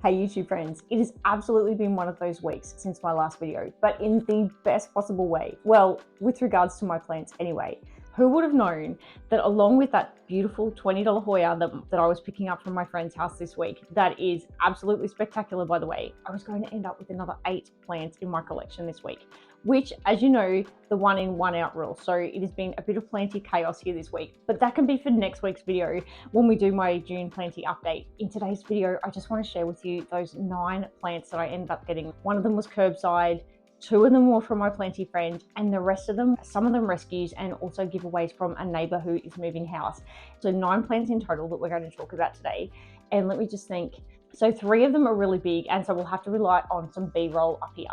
Hey YouTube friends, it has absolutely been one of those weeks since my last video, but in the best possible way. Well, with regards to my plants anyway. Who would have known that along with that beautiful $20 Hoya that I was picking up from my friend's house this week, that is absolutely spectacular by the way, I was going to end up with another 8 plants in my collection this week, which, as you know, the 1 in 1 out rule. So it has been a bit of planty chaos here this week, but that can be for next week's video when we do my June planty update. In today's video, I just want to share with you those 9 plants that I ended up getting. One of them was curbside, 2 of them were from my planty friend, and the rest of them, some of them rescues and also giveaways from a neighbour who is moving house. So 9 plants in total that we're going to talk about today. And let me just think. So 3 of them are really big, and so we'll have to rely on some B-roll up here,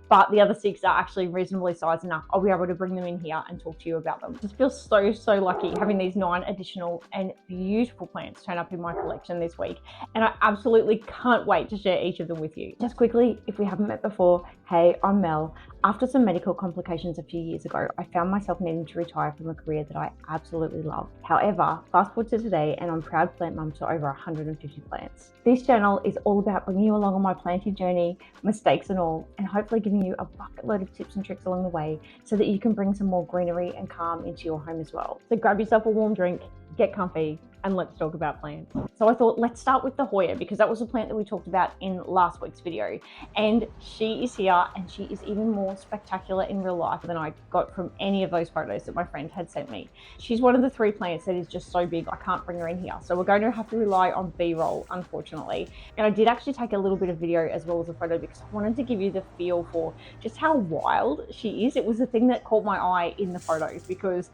but the other 6 are actually reasonably sized enough. I'll be able to bring them in here and talk to you about them. Just feel so lucky having these 9 additional and beautiful plants turn up in my collection this week, and I absolutely can't wait to share each of them with you. Just quickly, if we haven't met before, hey, I'm Mel. After some medical complications a few years ago, I found myself needing to retire from a career that I absolutely love. However, fast forward to today and I'm proud plant mum to over 150 plants. This channel is all about bringing you along on my planting journey, mistakes and all, and hopefully giving you a bucket load of tips and tricks along the way so that you can bring some more greenery and calm into your home as well. So grab yourself a warm drink, get comfy, and let's talk about plants. So I thought let's start with the Hoya because that was a plant that we talked about in last week's video, and she is here and she is even more spectacular in real life than I got from any of those photos that my friend had sent me. She's one of the 3 plants that is just so big I can't bring her in here, so we're going to have to rely on B-roll, unfortunately. And I did actually take a little bit of video as well as a photo because I wanted to give you the feel for just how wild she is. It was the thing that caught my eye in the photos because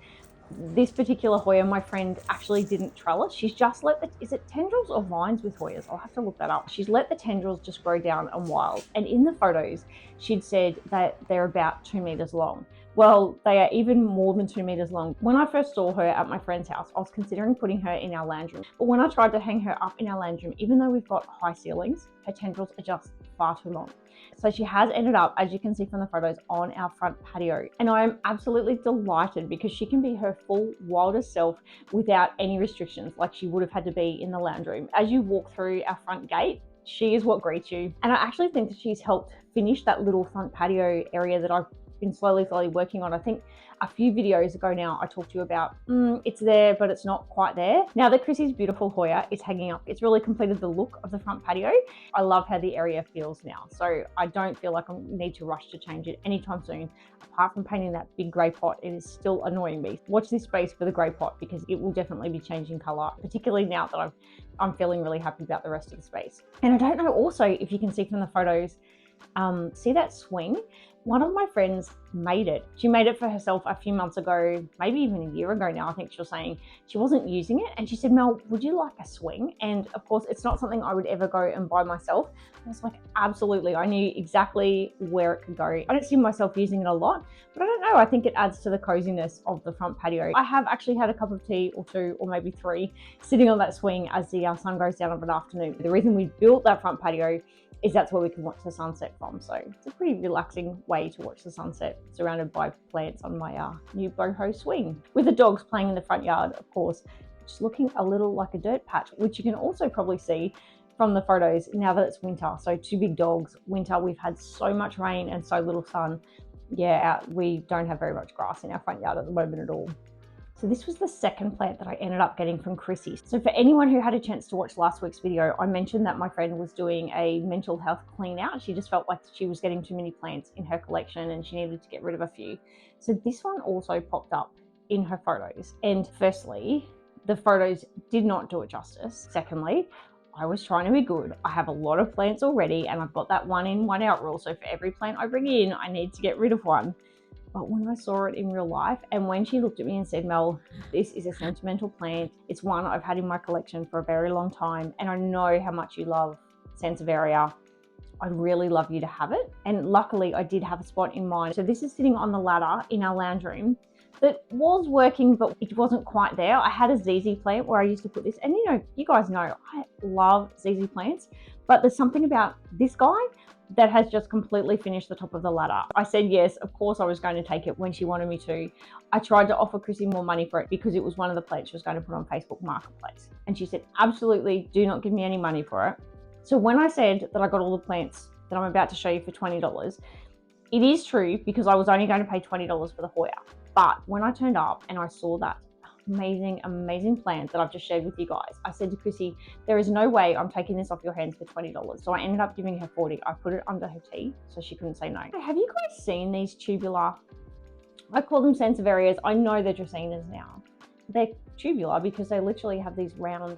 this particular Hoya, my friend actually didn't trellis. She's just let the, is it tendrils or vines with Hoyas? I'll have to look that up. She's let the tendrils just grow down and wild. And in the photos, she'd said that they're about 2 meters long. Well, they are even more than 2 meters long. When I first saw her at my friend's house, I was considering putting her in our lounge room. But when I tried to hang her up in our lounge room, even though we've got high ceilings, her tendrils are just far too long. So she has ended up, as you can see from the photos, on our front patio. And I am absolutely delighted because she can be her full wildest self without any restrictions like she would have had to be in the lounge room. As you walk through our front gate, she is what greets you. And I actually think that she's helped finish that little front patio area that I've been slowly working on. I think a few videos ago now I talked to you about it's there but it's not quite there. Now that Chrissy's beautiful Hoya is hanging up, it's really completed the look of the front patio. I love how the area feels now, so I don't feel like I need to rush to change it anytime soon. Apart from painting that big grey pot, it is still annoying me. Watch this space for the grey pot because it will definitely be changing colour, particularly now that I'm feeling really happy about the rest of the space. And I don't know also if you can see from the photos, see that swing? One of my friends made it. She made it for herself a few months ago, maybe even a year ago now. I think she was saying she wasn't using it. And she said, Mel, would you like a swing? And of course, it's not something I would ever go and buy myself. I was like, absolutely. I knew exactly where it could go. I don't see myself using it a lot, but I don't know. I think it adds to the coziness of the front patio. I have actually had a cup of tea or 2 or maybe 3 sitting on that swing as the sun goes down of an afternoon. The reason we built that front patio is that's where we can watch the sunset from. So it's a pretty relaxing way to watch the sunset, surrounded by plants on my new boho swing. With the dogs playing in the front yard, of course, just looking a little like a dirt patch, which you can also probably see from the photos now that it's winter. So 2 big dogs, winter, we've had so much rain and so little sun. Yeah, we don't have very much grass in our front yard at the moment at all. So this was the second plant that I ended up getting from Chrissy. So for anyone who had a chance to watch last week's video, I mentioned that my friend was doing a mental health clean out. She just felt like she was getting too many plants in her collection and she needed to get rid of a few. So this one also popped up in her photos. And firstly, the photos did not do it justice. Secondly, I was trying to be good. I have a lot of plants already and I've got that 1 in 1 out rule. So for every plant I bring in, I need to get rid of one. But when I saw it in real life and when she looked at me and said, Mel, this is a sentimental plant. It's one I've had in my collection for a very long time. And I know how much you love Sansevieria. I'd really love you to have it. And luckily I did have a spot in mind. So this is sitting on the ladder in our lounge room that was working, but it wasn't quite there. I had a ZZ plant where I used to put this. And you know, you guys know, I love ZZ plants, but there's something about this guy that has just completely finished the top of the ladder. I said yes, of course I was going to take it when she wanted me to. I tried to offer Chrissy more money for it because it was one of the plants she was going to put on Facebook Marketplace. And she said, absolutely, do not give me any money for it. So when I said that I got all the plants that I'm about to show you for $20, it is true because I was only going to pay $20 for the Hoya. But when I turned up and I saw that amazing plant that I've just shared with you guys, I said to Chrissy, there is no way I'm taking this off your hands for $20. So I ended up giving her $40. I put it under her tea so she couldn't say no. Have you guys seen these tubular, I call them Sansevierias. I know they're Dracaenas now. They're tubular because they literally have these round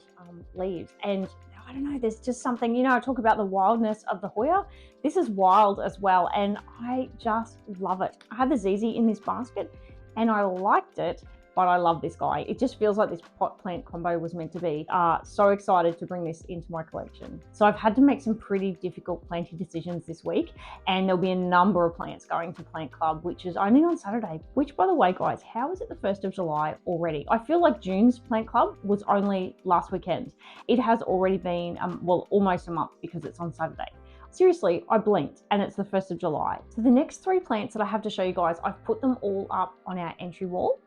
leaves. And I don't know, there's just something, you know, I talk about the wildness of the Hoya. This is wild as well, and I just love it. I had the ZZ in this basket and I liked it, but I love this guy. It just feels like this pot plant combo was meant to be. So excited to bring this into my collection. So I've had to make some pretty difficult planting decisions this week, and there'll be a number of plants going to Plant Club, which is only on Saturday, which, by the way, guys, how is it the 1st of July already? I feel like June's Plant Club was only last weekend. It has already been, well, almost a month because it's on Saturday. Seriously, I blinked and it's the 1st of July. So the next 3 plants that I have to show you guys, I've put them all up on our entry wall.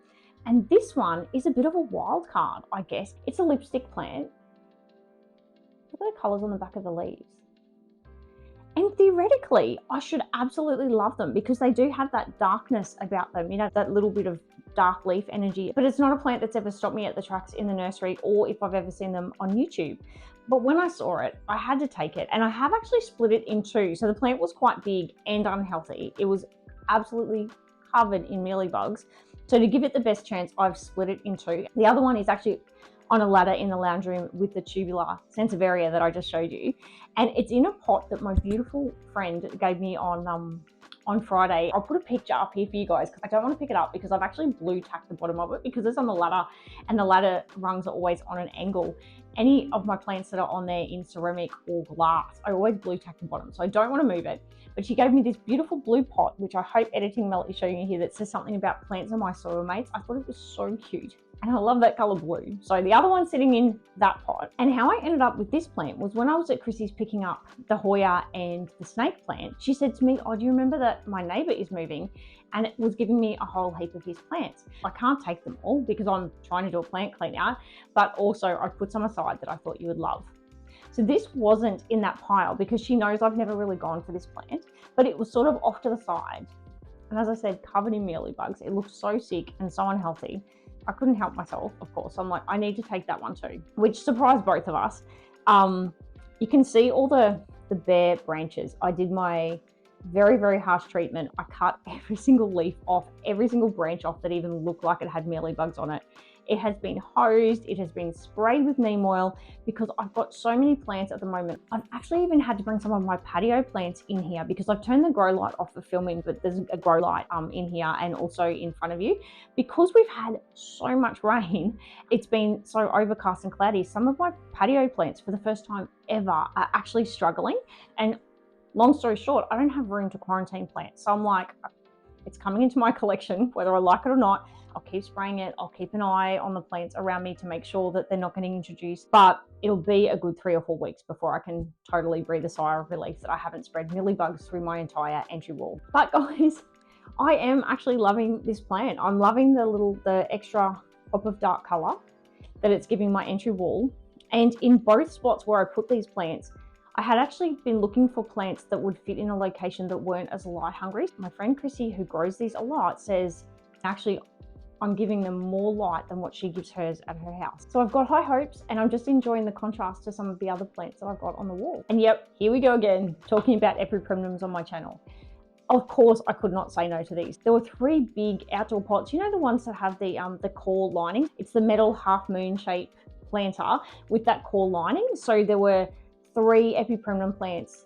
And this one is a bit of a wild card, I guess. It's a lipstick plant. Look at the colors on the back of the leaves. And theoretically, I should absolutely love them because they do have that darkness about them, you know, that little bit of dark leaf energy. But it's not a plant that's ever stopped me at the tracks in the nursery or if I've ever seen them on YouTube. But when I saw it, I had to take it, and I have actually split it in 2. So the plant was quite big and unhealthy. It was absolutely covered in mealybugs. So to give it the best chance, I've split it in 2. The other one is actually on a ladder in the lounge room with the tubular Sansevieria that I just showed you. And it's in a pot that my beautiful friend gave me on Friday. I'll put a picture up here for you guys because I don't want to pick it up because I've actually blue tacked the bottom of it because it's on the ladder and the ladder rungs are always on an angle. Any of my plants that are on there in ceramic or glass, I always blue tack the bottom, so I don't want to move it. But she gave me this beautiful blue pot, which I hope editing Mel is showing you here, that says something about plants are my soil mates. I thought it was so cute. And I love that color blue. So the other one's sitting in that pot. And how I ended up with this plant was when I was at Chrissy's picking up the Hoya and the snake plant, she said to me, oh, do you remember that my neighbor is moving? And it was giving me a whole heap of his plants. I can't take them all because I'm trying to do a plant clean out, but also I put some aside that I thought you would love. So this wasn't in that pile because she knows I've never really gone for this plant, but it was sort of off to the side. And as I said, covered in mealybugs. It looked so sick and so unhealthy. I couldn't help myself, of course. I'm like, I need to take that one too, which surprised both of us. You can see all the bare branches. I did my very harsh treatment. I cut every single leaf off, every single branch off that even looked like it had mealybugs on it. It has been hosed, it has been sprayed with neem oil because I've got so many plants at the moment. I've actually even had to bring some of my patio plants in here because I've turned the grow light off for filming, but there's a grow light in here and also in front of you. Because we've had so much rain, it's been so overcast and cloudy. Some of my patio plants for the first time ever are actually struggling. And long story short, I don't have room to quarantine plants. So I'm like, it's coming into my collection, whether I like it or not. I'll keep spraying it. I'll keep an eye on the plants around me to make sure that they're not getting introduced. But it'll be a good 3 or 4 weeks before I can totally breathe a sigh of relief that I haven't spread mealybugs through my entire entry wall. But guys, I am actually loving this plant. I'm loving the extra pop of dark color that it's giving my entry wall. And in both spots where I put these plants, I had actually been looking for plants that would fit in a location that weren't as light hungry. My friend Chrissy, who grows these a lot, says actually I'm giving them more light than what she gives hers at her house. So I've got high hopes and I'm just enjoying the contrast to some of the other plants that I've got on the wall. And yep, here we go again, talking about Epipremnums on my channel. Of course, I could not say no to these. There were 3 big outdoor pots. You know the ones that have the core lining? It's the metal half moon shape planter with that core lining. So there were 3 Epipremnum plants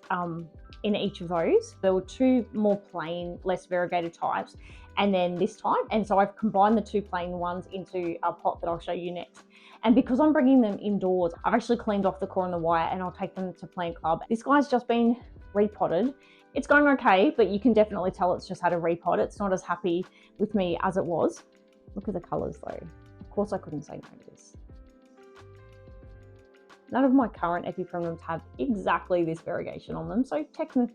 in each of those. There were 2 more plain, less variegated types, and then this type. And so I've combined the 2 plain ones into a pot that I'll show you next. And because I'm bringing them indoors, I've actually cleaned off the core and the wire and I'll take them to Plant Club. This guy's just been repotted. It's going okay, but you can definitely tell it's just had a repot. It's not as happy with me as it was. Look at the colors though. Of course I couldn't say no to this. None of my current Epipremnums have exactly this variegation on them. So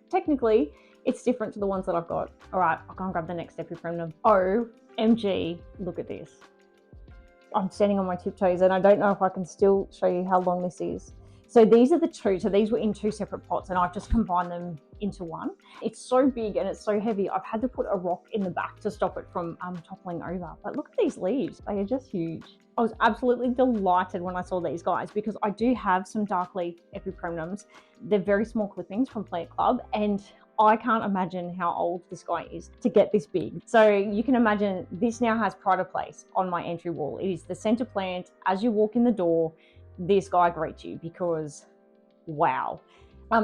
technically, it's different to the ones that I've got. All right, I'll go and grab the next Epipremnum. OMG, look at this. I'm standing on my tiptoes and I don't know if I can still show you how long this is. So these are the two. So these were in two separate pots and I've just combined them into one. It's so big and it's so heavy. I've had to put a rock in the back to stop it from toppling over. But look at these leaves. They are just huge. I was absolutely delighted when I saw these guys because I do have some dark leaf Epipremnums. They're very small clippings from Plant Club and I can't imagine how old this guy is to get this big. So you can imagine this now has pride of place on my entry wall. It is the center plant. As you walk in the door, this guy greets you because wow.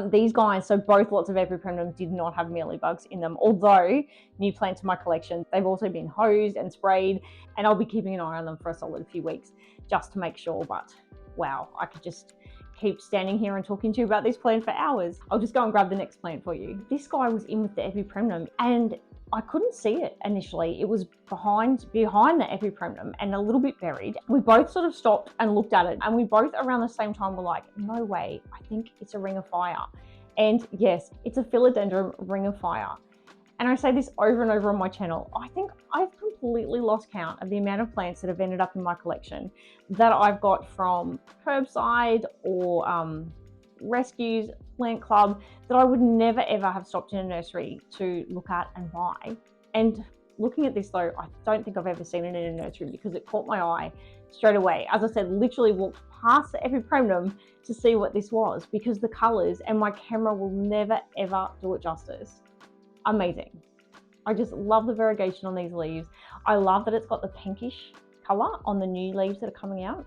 These guys, so both lots of Epipremnum did not have mealybugs in them, although new plants to my collection, they've also been hosed and sprayed, and I'll be keeping an eye on them for a solid few weeks just to make sure. But wow, I could just keep standing here and talking to you about this plant for hours. I'll just go and grab the next plant for you. This guy was in with the Epipremnum and I couldn't see it initially. It was behind the Epipremnum and a little bit buried. We both sort of stopped and looked at it and we both around the same time were like, no way, I think it's a ring of fire. And yes, it's a Philodendron ring of fire. And I say this over and over on my channel. I think I've completely lost count of the amount of plants that have ended up in my collection that I've got from curbside or rescues, Plant Club, that I would never ever have stopped in a nursery to look at and buy. And looking at this though, I don't think I've ever seen it in a nursery because it caught my eye straight away. As I said, literally walked past the Epipremnum to see what this was because the colors and my camera will never ever do it justice. Amazing. I just love the variegation on these leaves. I love that it's got the pinkish color on the new leaves that are coming out.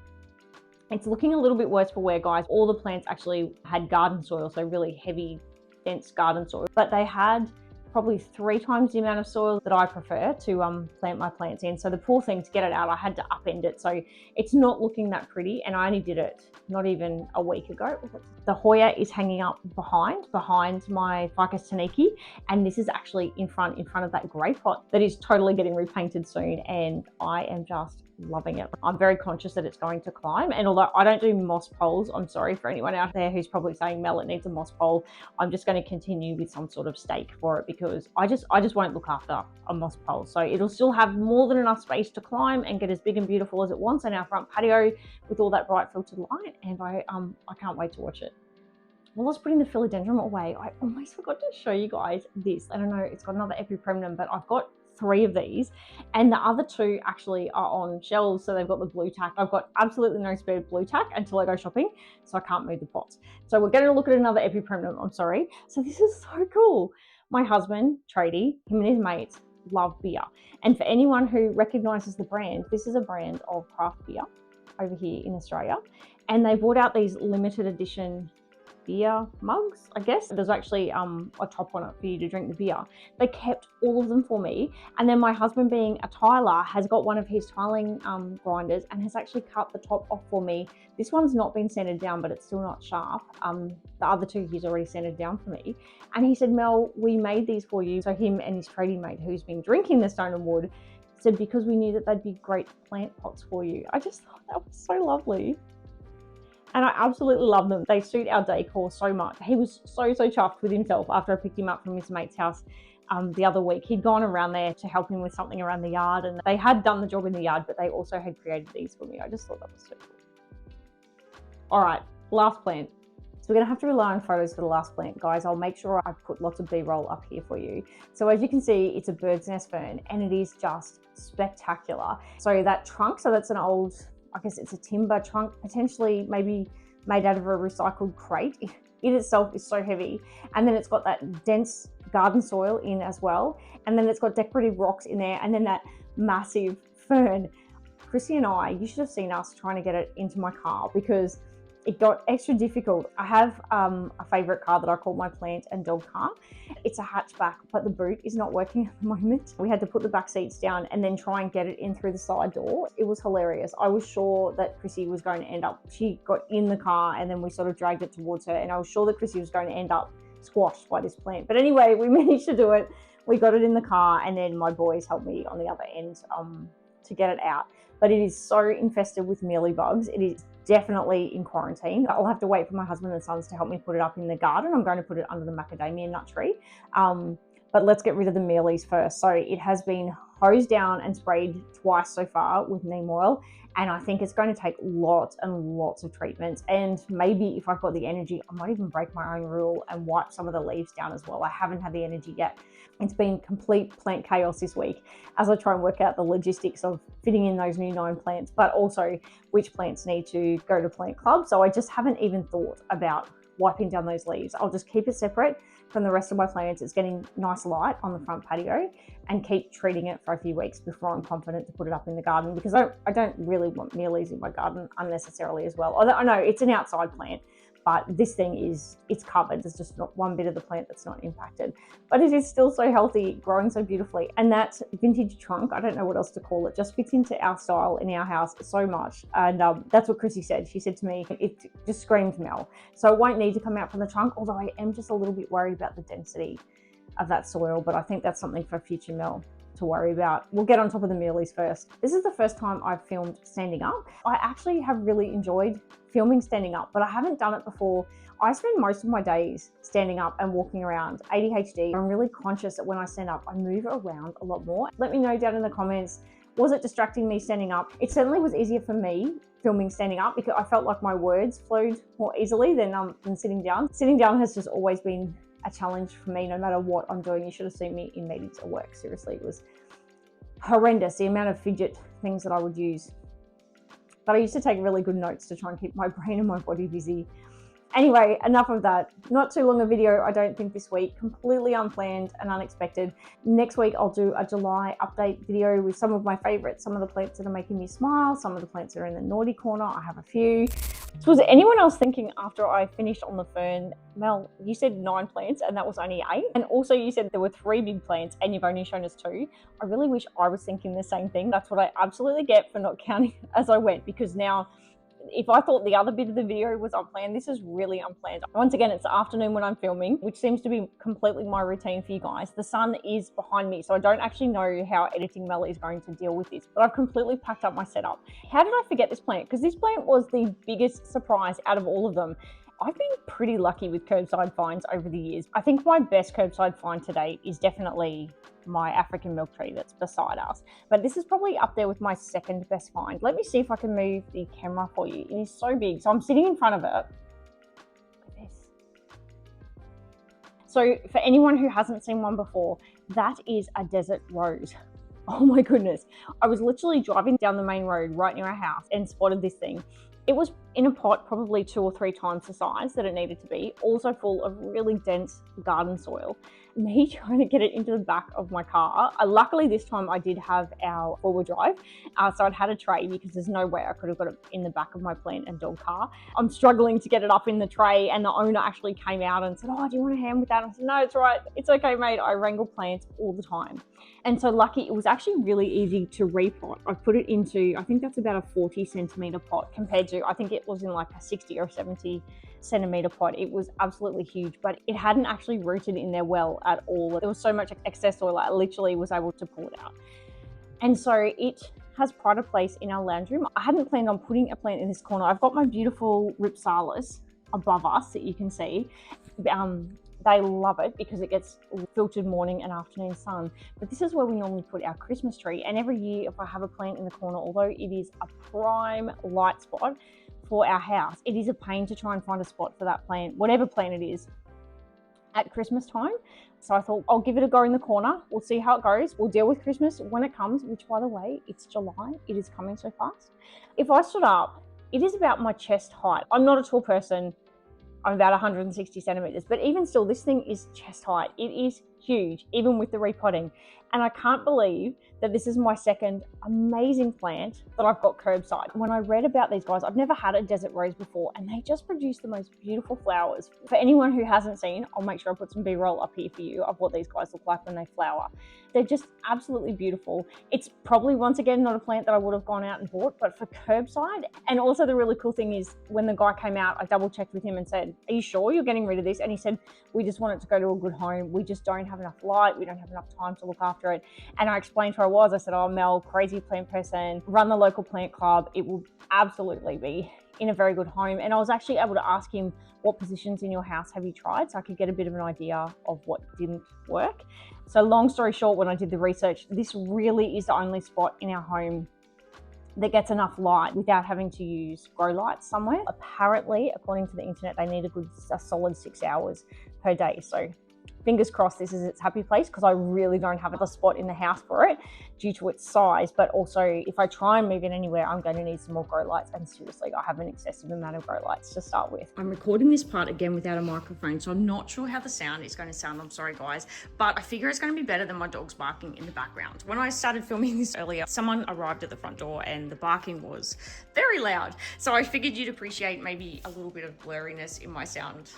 It's looking a little bit worse for wear, guys. All the plants actually had garden soil, so really heavy, dense garden soil, but they had probably 3 times the amount of soil that I prefer to plant my plants in. So the poor thing, to get it out, I had to upend it. So it's not looking that pretty, and I only did it not even a week ago. The Hoya is hanging up behind my Ficus taniki, and this is actually in front of that grey pot that is totally getting repainted soon, and I am just loving it. I'm very conscious that it's going to climb, and although I don't do moss poles, I'm sorry for anyone out there who's probably saying, Mel, it needs a moss pole. I'm just going to continue with some sort of stake for it because I just won't look after a moss pole. So it'll still have more than enough space to climb and get as big and beautiful as it wants in our front patio with all that bright filtered light, and I can't wait to watch it. While I was putting the Philodendron away, I almost forgot to show you guys this. I don't know, it's got another Epipremnum, but I've got 3 of these, and the other 2 actually are on shelves, so they've got the blue tack. I've got absolutely no spare blue tack until I go shopping, so I can't move the pots. So we're going to look at another Epipremnum, I'm sorry. So this is so cool. My husband, Tradie, him and his mates love beer, and for anyone who recognises the brand, this is a brand of craft beer over here in Australia, and they brought out these limited edition beer mugs, I guess. There's actually a top on it for you to drink the beer. They kept all of them for me, and then my husband, being a tiler, has got one of his tiling grinders and has actually cut the top off for me. This one's not been sanded down, but it's still not sharp. The other 2 he's already sanded down for me, and he said, Mel, we made these for you. So him and his tradie mate, who's been drinking the stone and wood, said because we knew that they'd be great plant pots for you. I just thought that was so lovely. And I absolutely love them. They suit our decor so much. He was so chuffed with himself after I picked him up from his mate's house the other week. He'd gone around there to help him with something around the yard, and they had done the job in the yard, but they also had created these for me. I just thought that was so cool. All right, last plant. So we're gonna have to rely on photos for the last plant, guys. I'll make sure I put lots of B-roll up here for you. So as you can see, it's a bird's nest fern, and it is just spectacular. So that trunk, so that's an old, I guess it's a timber trunk, potentially maybe made out of a recycled crate. It itself is so heavy. And then it's got that dense garden soil in as well. And then it's got decorative rocks in there. And then that massive fern. Chrissy and I, you should have seen us trying to get it into my car because it got extra difficult. I have a favourite car that I call my plant and dog car. It's a hatchback, but the boot is not working at the moment. We had to put the back seats down and then try and get it in through the side door. It was hilarious. I was sure that Chrissy was going to end up, she got in the car and then we sort of dragged it towards her, and I was sure that Chrissy was going to end up squashed by this plant. But anyway, we managed to do it. We got it in the car, and then my boys helped me on the other end to get it out. But it is so infested with mealybugs. It is definitely in quarantine. I'll have to wait for my husband and sons to help me put it up in the garden. I'm going to put it under the macadamia nut tree. But let's get rid of the mealies first. So it has been hosed down and sprayed twice so far with neem oil. And I think it's going to take lots and lots of treatments. And maybe if I've got the energy, I might even break my own rule and wipe some of the leaves down as well. I haven't had the energy yet. It's been complete plant chaos this week as I try and work out the logistics of fitting in those new 9 plants, but also which plants need to go to plant club. So I just haven't even thought about wiping down those leaves. I'll just keep it separate from the rest of my plants. It's getting nice light on the front patio, and keep treating it for a few weeks before I'm confident to put it up in the garden, because I don't really want mealies in my garden unnecessarily as well. Although I know it's an outside plant, but this thing it's covered. There's just not one bit of the plant that's not impacted, but it is still so healthy, growing so beautifully. And that vintage trunk, I don't know what else to call it, just fits into our style in our house so much. And that's what Chrissy said. She said to me, it just screams Mel. So it won't need to come out from the trunk, although I am just a little bit worried about the density of that soil, but I think that's something for future Mel to worry about. We'll get on top of the mealies first. This is the first time I've filmed standing up. I actually have really enjoyed filming standing up, but I haven't done it before. I spend most of my days standing up and walking around. ADHD, I'm really conscious that when I stand up, I move around a lot more. Let me know down in the comments, was it distracting me standing up? It certainly was easier for me filming standing up, because I felt like my words flowed more easily than sitting down. Sitting down has just always been a challenge for me, no matter what I'm doing. You should have seen me in meetings at work. Seriously, it was horrendous, the amount of fidget things that I would use. But I used to take really good notes to try and keep my brain and my body busy. Anyway, enough of that. Not too long a video, I don't think, this week. Completely unplanned and unexpected. Next week, I'll do a July update video with some of my favorites, some of the plants that are making me smile, some of the plants that are in the naughty corner. I have a few. So was anyone else thinking after I finished on the fern, Mel, you said 9 plants and that was only 8? And also you said there were 3 big plants and you've only shown us 2. I really wish I was thinking the same thing. That's what I absolutely get for not counting as I went, because now if I thought the other bit of the video was unplanned, this is really unplanned. Once again, it's the afternoon when I'm filming, which seems to be completely my routine for you guys. The sun is behind me, so I don't actually know how editing Mel is going to deal with this, but I've completely packed up my setup. How did I forget this plant? Because this plant was the biggest surprise out of all of them. I've been pretty lucky with curbside finds over the years. I think my best curbside find to date is definitely my African milk tree that's beside us. But this is probably up there with my second best find. Let me see if I can move the camera for you. It is so big. So I'm sitting in front of it. Look at this. So for anyone who hasn't seen one before, that is a desert rose. Oh my goodness. I was literally driving down the main road right near our house and spotted this thing. It was in a pot probably 2 or 3 times the size that it needed to be, also full of really dense garden soil. Me trying to get it into the back of my car. Luckily this time I did have our 4-wheel drive, so I'd had a tray, because there's no way I could have got it in the back of my plant and dog car. I'm struggling to get it up in the tray, and the owner actually came out and said, "Oh, do you want a hand with that?" I said, "No, it's right. It's okay, mate. I wrangle plants all the time." And so lucky, it was actually really easy to repot. I put it into, I think that's about a 40 centimeter pot compared to, I think it was in like a 60 or 70 centimeter pot. It was absolutely huge, but it hadn't actually rooted in there well at all. There was so much excess soil, I literally was able to pull it out. And so it has pride of place in our lounge room. I hadn't planned on putting a plant in this corner. I've got my beautiful Ripsalis above us that you can see. They love it because it gets filtered morning and afternoon sun. But this is where we normally put our Christmas tree. And every year, if I have a plant in the corner, although it is a prime light spot for our house, it is a pain to try and find a spot for that plant, whatever plant it is, at Christmas time. So I thought I'll give it a go in the corner. We'll see how it goes. We'll deal with Christmas when it comes, which, by the way, it's July. It is coming so fast. If I stood up, it is about my chest height. I'm not a tall person. I'm about 160 centimeters, but even still, this thing is chest height. It is huge, even with the repotting. And I can't believe that this is my second amazing plant that I've got curbside. When I read about these guys, I've never had a desert rose before, and they just produce the most beautiful flowers. For anyone who hasn't seen, I'll make sure I put some B-roll up here for you of what these guys look like when they flower. They're just absolutely beautiful. It's probably, once again, not a plant that I would have gone out and bought, but for curbside. And also the really cool thing is, when the guy came out, I double checked with him and said, "Are you sure you're getting rid of this?" And he said, "We just want it to go to a good home. We just don't have enough light. We don't have enough time to look after after it. And I explained who I was. I said, oh, Mel, crazy plant person, run the local plant club. It will absolutely be in a very good home. And I was actually able to ask him, what positions in your house have you tried? So I could get a bit of an idea of what didn't work. So long story short, when I did the research, this really is the only spot in our home that gets enough light without having to use grow lights somewhere. Apparently, according to the internet, they need a solid 6 hours per day. So fingers crossed this is its happy place, because I really don't have a spot in the house for it due to its size. But also, if I try and move it anywhere, I'm going to need some more grow lights. And seriously, I have an excessive amount of grow lights to start with. I'm recording this part again without a microphone, so I'm not sure how the sound is going to sound. I'm sorry, guys, but I figure it's going to be better than my dog's barking in the background. When I started filming this earlier, someone arrived at the front door and the barking was very loud. So I figured you'd appreciate maybe a little bit of blurriness in my sound.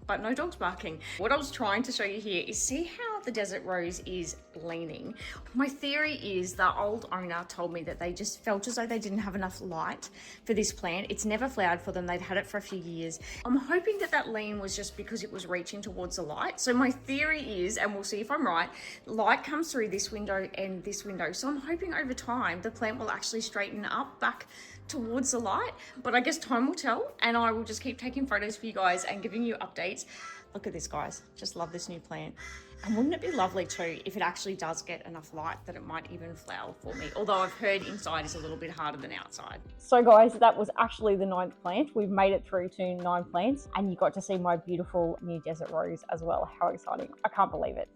But no dogs barking. What I was trying to show you here is, see how the desert rose is leaning. My theory is the old owner told me that they just felt as though they didn't have enough light for this plant. It's never flowered for them. They'd had it for a few years. I'm hoping that that lean was just because it was reaching towards the light. So my theory is, and we'll see if I'm right, light comes through this window and this window. So I'm hoping over time the plant will actually straighten up back towards the light, but I guess time will tell, and I will just keep taking photos for you guys and giving you updates. Look at this, guys. Just love this new plant. And wouldn't it be lovely too if it actually does get enough light that it might even flower for me? Although I've heard inside is a little bit harder than outside. So guys, that was actually the 9th plant. We've made it through to 9 plants, and you got to see my beautiful new desert rose as well. How exciting. I can't believe it.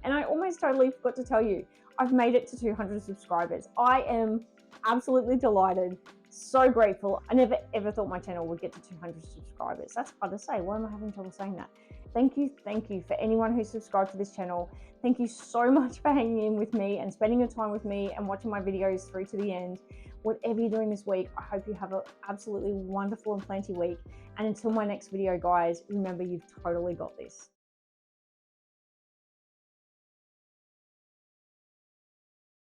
And I almost totally forgot to tell you, I've made it to 200 subscribers. I am absolutely delighted, so grateful. I never ever thought my channel would get to 200 subscribers. That's hard to say. Why am I having trouble saying that? Thank you for anyone who's subscribed to this channel. Thank you so much for hanging in with me and spending your time with me and watching my videos through to the end. Whatever you're doing this week, I hope you have an absolutely wonderful and planty week. And until my next video, guys, remember, you've totally got this.